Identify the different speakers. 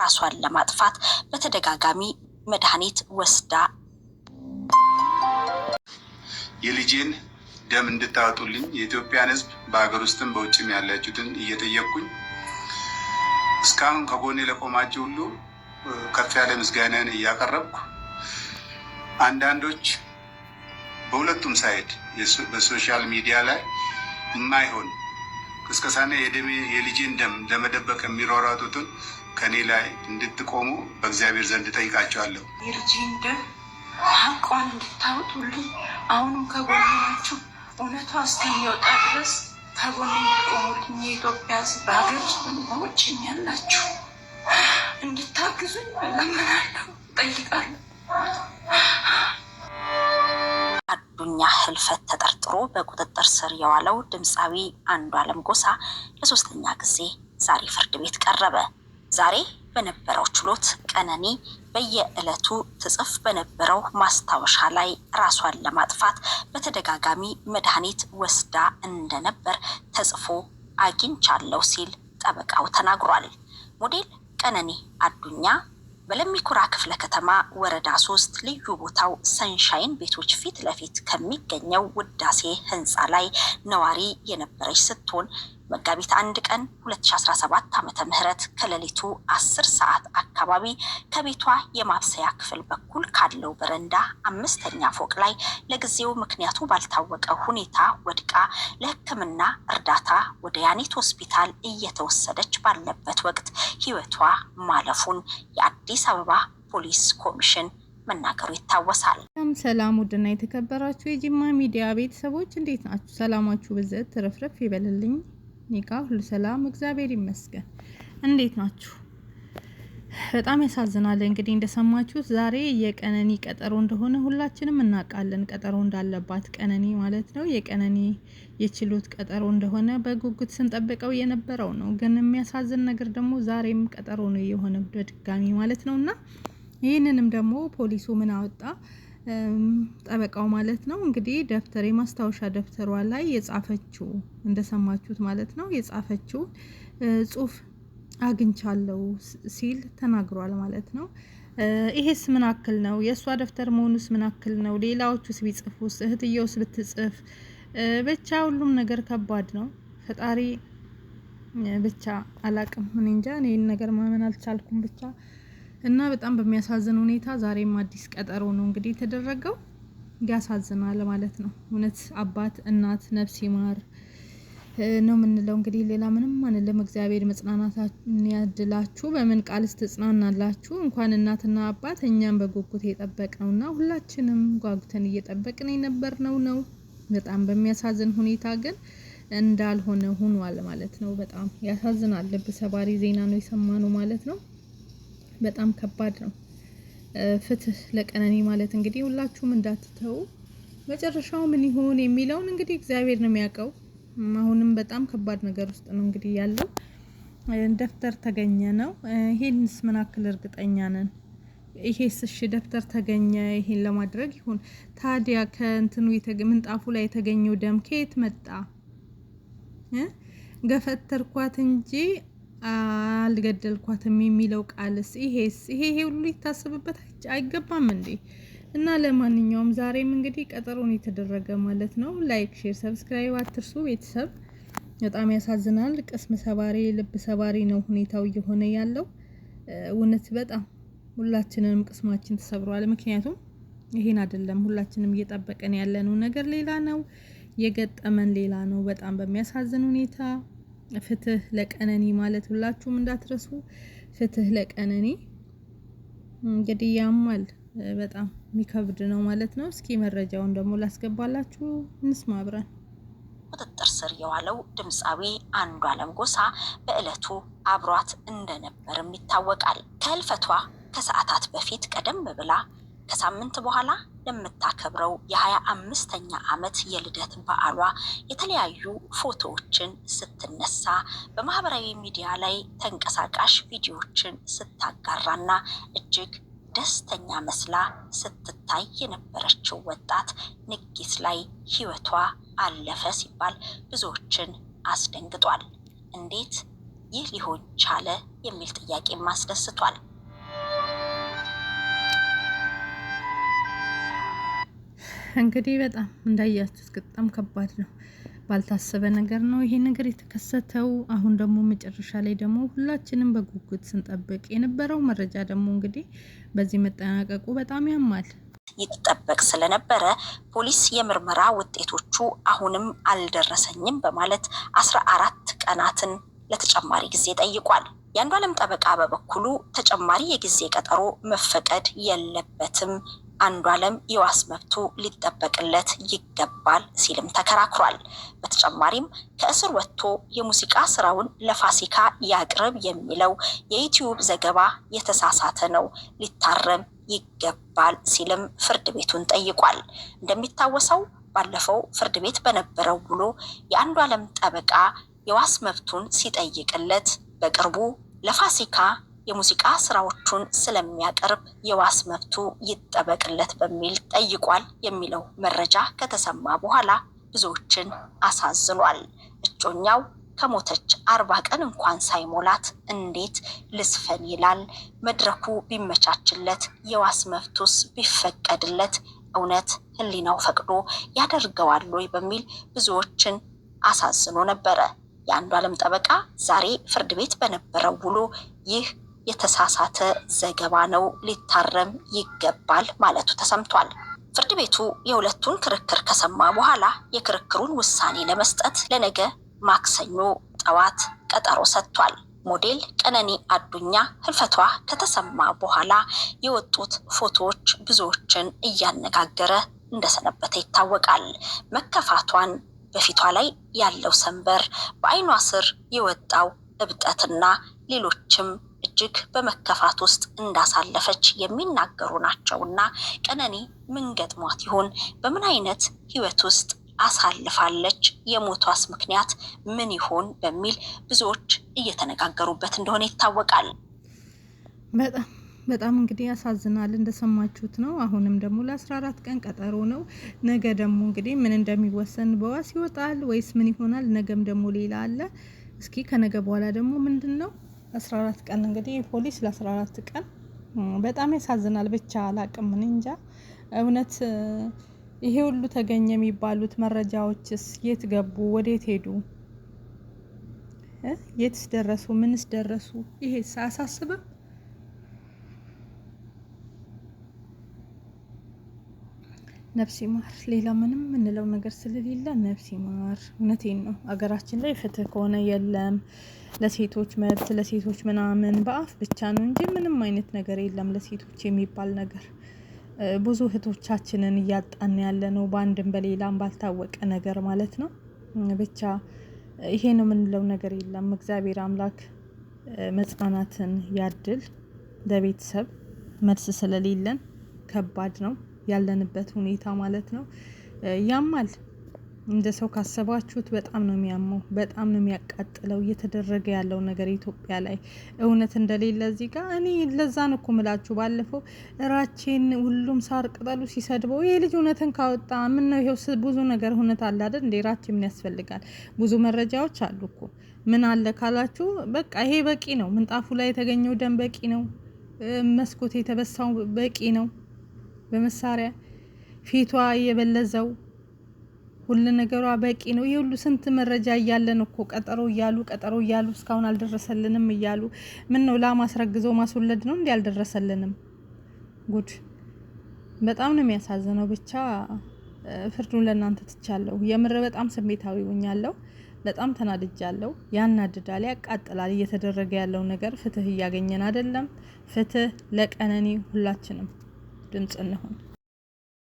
Speaker 1: ራሷን ለማጥፋት በተደጋጋሚ መድኃኒት ወስዳ
Speaker 2: የልጄን ደም እንድታወጡልኝ የኢትዮጵያን ሕዝብ በአገር ውስጥም በውጭም ያላችሁትን እየጠየቅኩኝ እስካሁን ከጎኔ ለቆማችሁ ሁሉ ከፍ ያለ ምስጋናን እያቀረብኩ አንዳንዶች በሁለቱም ሳይድ በሶሻል ሚዲያ ላይ የማይሆን ቅስቀሳና የልጄን ደም ለመደበቅ የሚሯሯጡትን ከኔ ላይ እንድትቆሙ በእግዚአብሔር ዘንድ ጠይቃቸዋለሁ።
Speaker 3: የልጄን ደም ሀቋን እንድታወጡልኝ አሁንም ከጎኔ ናችሁ። እውነቷ እስከሚወጣ ድረስ ከጎኔ እንድትቆሙልኝ የኢትዮጵያ ሕዝብ በሀገር ውስጥ በውጭም ያላችሁ እንድታግዙኝ እለምናለሁ፣ እጠይቃለሁ።
Speaker 1: አዱኛ ህልፈት ተጠርጥሮ በቁጥጥር ስር የዋለው ድምፃዊ አንዱዓለም ጎሳ ለሶስተኛ ጊዜ ዛሬ ፍርድ ቤት ቀረበ። ዛሬ በነበረው ችሎት ቀነኒ በየዕለቱ ትጽፍ በነበረው ማስታወሻ ላይ ራሷን ለማጥፋት በተደጋጋሚ መድኃኒት ወስዳ እንደነበር ተጽፎ አግኝቻለሁ ሲል ጠበቃው ተናግሯል። ሞዴል ቀነኒ አዱኛ በለሚኩራ ክፍለ ከተማ ወረዳ 3 ልዩ ቦታው ሰንሻይን ቤቶች ፊት ለፊት ከሚገኘው ውዳሴ ህንፃ ላይ ነዋሪ የነበረች ስትሆን መጋቢት 1 ቀን 2017 ዓመተ ምህረት ከሌሊቱ 10 ሰዓት አካባቢ ከቤቷ የማብሰያ ክፍል በኩል ካለው በረንዳ 5ኛ ፎቅ ላይ ለጊዜው ምክንያቱ ባልታወቀ ሁኔታ ወድቃ ለሕክምና እርዳታ ወደ ያኔት ሆስፒታል እየተወሰደች ባለበት ወቅት ህይወቷ ማለፉን የአዲስ አበባ ፖሊስ ኮሚሽን መናገሩ ይታወሳል።
Speaker 4: ሰላም ውድና የተከበራችሁ የጂማ ሚዲያ ቤተሰቦች እንዴት ናችሁ? ሰላማችሁ ብዘት ትረፍረፍ ይበልልኝ። ኒካ ሁሉ ሰላም እግዚአብሔር ይመስገን። እንዴት ናችሁ? በጣም ያሳዝናል። እንግዲህ እንደሰማችሁት ዛሬ የቀነኒ ቀጠሮ እንደሆነ ሁላችንም እናውቃለን። ቀጠሮ እንዳለባት ቀነኒ ማለት ነው። የቀነኒ የችሎት ቀጠሮ እንደሆነ በጉጉት ስንጠብቀው የነበረው ነው። ግን የሚያሳዝን ነገር ደግሞ ዛሬም ቀጠሮ ነው የሆነ በድጋሚ ማለት ነውና ይህንንም ደግሞ ፖሊሱ ምን አወጣ? ጠበቃው ማለት ነው እንግዲህ ደብተር የማስታወሻ ደብተሯ ላይ የጻፈችው እንደሰማችሁት ማለት ነው የጻፈችው ጽሁፍ አግኝቻለሁ ሲል ተናግሯል ማለት ነው። ይሄስ ምን አክል ነው? የእሷ ደብተር መሆኑስ ምን አክል ነው? ሌላዎቹስ ቢጽፉስ? እህትየውስ ብትጽፍ? ብቻ ሁሉም ነገር ከባድ ነው። ፈጣሪ ብቻ አላቅም። እኔ እንጃ ይሄን ነገር ማመን አልቻልኩም ብቻ እና በጣም በሚያሳዝን ሁኔታ ዛሬም አዲስ ቀጠሮ ነው እንግዲህ የተደረገው። ያሳዝናል ማለት ነው። እውነት አባት እናት ነፍስ ይማር ነው የምንለው። እንግዲህ ሌላ ምንም አንልም። እግዚአብሔር መጽናናታችሁን ያድላችሁ። በምን ቃልስ ትጽናናላችሁ? እንኳን እናትና አባት እኛም በጉጉት የጠበቅነውና ሁላችንም ጓጉተን እየጠበቅን የነበርነው ነው። በጣም በሚያሳዝን ሁኔታ ግን እንዳልሆነ ሆኗል ማለት ነው። በጣም ያሳዝናል። ልብ ሰባሪ ዜና ነው የሰማነው ማለት ነው። በጣም ከባድ ነው። ፍትህ ለቀነኒ ማለት እንግዲህ ሁላችሁም እንዳትተው። መጨረሻው ምን ይሆን የሚለውን እንግዲህ እግዚአብሔር ነው የሚያውቀው። አሁንም በጣም ከባድ ነገር ውስጥ ነው እንግዲህ ያለው። ደብተር ተገኘ ነው። ይሄንስ ምን አክል እርግጠኛ ነን? ይሄስ እሺ ደብተር ተገኘ ይሄን ለማድረግ ይሁን ታዲያ ከእንትኑ ምንጣፉ ላይ የተገኘው ደም ከየት መጣ? ገፈተርኳት እንጂ አልገደልኳትም የሚለው ቃልስ ይሄ ሁሉ ይታሰብበት አይገባም እንዴ? እና ለማንኛውም ዛሬም እንግዲህ ቀጠሮን የተደረገ ማለት ነው። ላይክ፣ ሼር፣ ሰብስክራይብ አትርሱ ቤተሰብ። በጣም ያሳዝናል። ቅስም ሰባሪ ልብ ሰባሪ ነው ሁኔታው እየሆነ ያለው። እውነት በጣም ሁላችንንም ቅስማችን ተሰብሯል። ምክንያቱም ይሄን አይደለም ሁላችንም እየጠበቀን ያለነው ነገር ሌላ ነው፣ የገጠመን ሌላ ነው። በጣም በሚያሳዝን ሁኔታ ፍትህ ለቀነኒ ማለት ሁላችሁም እንዳትረሱ። ፍትህ ለቀነኒ እንግዲህ ያማል። በጣም የሚከብድ ነው ማለት ነው። እስኪ መረጃውን ደግሞ ላስገባላችሁ እንስማ አብረን።
Speaker 1: ቁጥጥር ስር የዋለው ድምፃዊ አንዱዓለም ጎሳ በዕለቱ አብሯት እንደነበርም ይታወቃል። ከህልፈቷ ከሰዓታት በፊት ቀደም ብላ ከሳምንት በኋላ ለምታከብረው የ25ኛ ዓመት የልደት በዓሏ የተለያዩ ፎቶዎችን ስትነሳ በማህበራዊ ሚዲያ ላይ ተንቀሳቃሽ ቪዲዮዎችን ስታጋራና እጅግ ደስተኛ መስላ ስትታይ የነበረችው ወጣት ንግስ ላይ ህይወቷ አለፈ ሲባል ብዙዎችን አስደንግጧል። እንዴት ይህ ሊሆን ቻለ የሚል ጥያቄ ማስደስቷል።
Speaker 4: እንግዲህ በጣም እንዳያችሁት በጣም ከባድ ነው። ባልታሰበ ነገር ነው ይሄ ነገር የተከሰተው። አሁን ደግሞ መጨረሻ ላይ ደግሞ ሁላችንም በጉጉት ስንጠብቅ የነበረው መረጃ ደግሞ እንግዲህ በዚህ መጠናቀቁ በጣም ያማል።
Speaker 1: ይጠበቅ ስለነበረ ፖሊስ የምርመራ ውጤቶቹ አሁንም አልደረሰኝም በማለት 14 ቀናትን ለተጨማሪ ጊዜ ጠይቋል። የአንዷለም ጠበቃ በበኩሉ ተጨማሪ የጊዜ ቀጠሮ መፈቀድ የለበትም፣ አንዷለም የዋስ መብቱ ሊጠበቅለት ይገባል ሲልም ተከራክሯል። በተጨማሪም ከእስር ወጥቶ የሙዚቃ ስራውን ለፋሲካ ያቅርብ የሚለው የዩቲዩብ ዘገባ የተሳሳተ ነው፣ ሊታረም ይገባል ሲልም ፍርድ ቤቱን ጠይቋል። እንደሚታወሰው ባለፈው ፍርድ ቤት በነበረው ውሎ የአንዷለም ጠበቃ የዋስ መብቱን ሲጠይቅለት በቅርቡ ለፋሲካ የሙዚቃ ስራዎቹን ስለሚያቀርብ የዋስ መብቱ ይጠበቅለት በሚል ጠይቋል የሚለው መረጃ ከተሰማ በኋላ ብዙዎችን አሳዝኗል። እጮኛው ከሞተች 40 ቀን እንኳን ሳይሞላት እንዴት ልስፈን ይላል? መድረኩ ቢመቻችለት የዋስ መብቱስ ቢፈቀድለት እውነት ህሊናው ፈቅዶ ያደርገዋል ወይ በሚል ብዙዎችን አሳዝኖ ነበረ። የአንዷለም ጠበቃ ዛሬ ፍርድ ቤት በነበረው ውሎ ይህ የተሳሳተ ዘገባ ነው፣ ሊታረም ይገባል ማለቱ ተሰምቷል። ፍርድ ቤቱ የሁለቱን ክርክር ከሰማ በኋላ የክርክሩን ውሳኔ ለመስጠት ለነገ ማክሰኞ ጠዋት ቀጠሮ ሰጥቷል። ሞዴል ቀነኒ አዱኛ ህልፈቷ ከተሰማ በኋላ የወጡት ፎቶዎች ብዙዎችን እያነጋገረ እንደሰነበተ ይታወቃል። መከፋቷን፣ በፊቷ ላይ ያለው ሰንበር፣ በአይኗ ስር የወጣው እብጠትና ሌሎችም እጅግ በመከፋት ውስጥ እንዳሳለፈች የሚናገሩ ናቸውና ቀነኒ ምን ገጥሟት ይሆን? በምን አይነት ህይወት ውስጥ አሳልፋለች? የሞቷስ ምክንያት ምን ይሆን በሚል ብዙዎች እየተነጋገሩበት እንደሆነ ይታወቃል።
Speaker 4: በጣም እንግዲህ ያሳዝናል። እንደሰማችሁት ነው። አሁንም ደግሞ ለ14 ቀን ቀጠሮ ነው። ነገ ደግሞ እንግዲህ ምን እንደሚወሰን በዋስ ይወጣል ወይስ ምን ይሆናል? ነገም ደግሞ ሌላ አለ። እስኪ ከነገ በኋላ ደግሞ ምንድነው? 14 ቀን እንግዲህ ፖሊስ ለ14 ቀን በጣም ያሳዝናል። ብቻ አላቅም፣ ምን እንጃ እውነት ይሄ ሁሉ ተገኘ የሚባሉት መረጃዎችስ የት ገቡ? ወዴት ሄዱ? የትስ ደረሱ? ምንስ ደረሱ? ይሄስ አያሳስብም? ነፍስ ይማር። ሌላ ምንም የምንለው ነገር ስለሌለ ነፍስ ይማር። እውነቴን ነው። አገራችን ላይ ፍትህ ከሆነ የለም፣ ለሴቶች መብት ለሴቶች ምናምን በአፍ ብቻ ነው እንጂ ምንም አይነት ነገር የለም ለሴቶች የሚባል ነገር። ብዙ እህቶቻችንን እያጣን ያለ ነው፣ በአንድም በሌላም ባልታወቀ ነገር ማለት ነው። ብቻ ይሄ ነው የምንለው ነገር የለም። እግዚአብሔር አምላክ መጽናናትን ያድል። ለቤተሰብ መልስ ስለሌለን ከባድ ነው ያለንበት ሁኔታ ማለት ነው። ያማል። እንደ ሰው ካሰባችሁት በጣም ነው የሚያመው፣ በጣም ነው የሚያቃጥለው እየተደረገ ያለው ነገር ኢትዮጵያ ላይ እውነት እንደሌለ እዚህ ጋር እኔ ለዛ ነው እኮ ምላችሁ። ባለፈው እራቼን ሁሉም ሳር ቅጠሉ ሲሰድበው ይሄ ልጅ እውነትን ካወጣ ምን ነው? ይሄው ብዙ ነገር እውነት አለ አይደል እንዴ? ራቼ ምን ያስፈልጋል? ብዙ መረጃዎች አሉ እኮ። ምን አለ ካላችሁ በቃ ይሄ በቂ ነው። ምንጣፉ ላይ የተገኘው ደም በቂ ነው። መስኮት የተበሳው በቂ ነው። በመሳሪያ ፊቷ የበለዘው ሁሉ ነገሯ በቂ ነው። ይሄ ሁሉ ስንት መረጃ እያለን እኮ ቀጠሮ እያሉ እስካሁን አልደረሰልንም እያሉ ምን ነው? ላማስረግዘው ማስወለድ ነው እንዴ? አልደረሰልንም። ጉድ! በጣም ነው የሚያሳዝነው። ብቻ ፍርዱን ለእናንተ ትቻለሁ። የምር በጣም ስሜታዊ ሆኛለሁ። በጣም ተናድጃለሁ። ያናድዳል፣ ያቃጥላል። እየተደረገ ያለው ነገር ፍትህ እያገኘን አይደለም። ፍትህ ለቀነኒ። ሁላችንም ድምጽ እንሆን።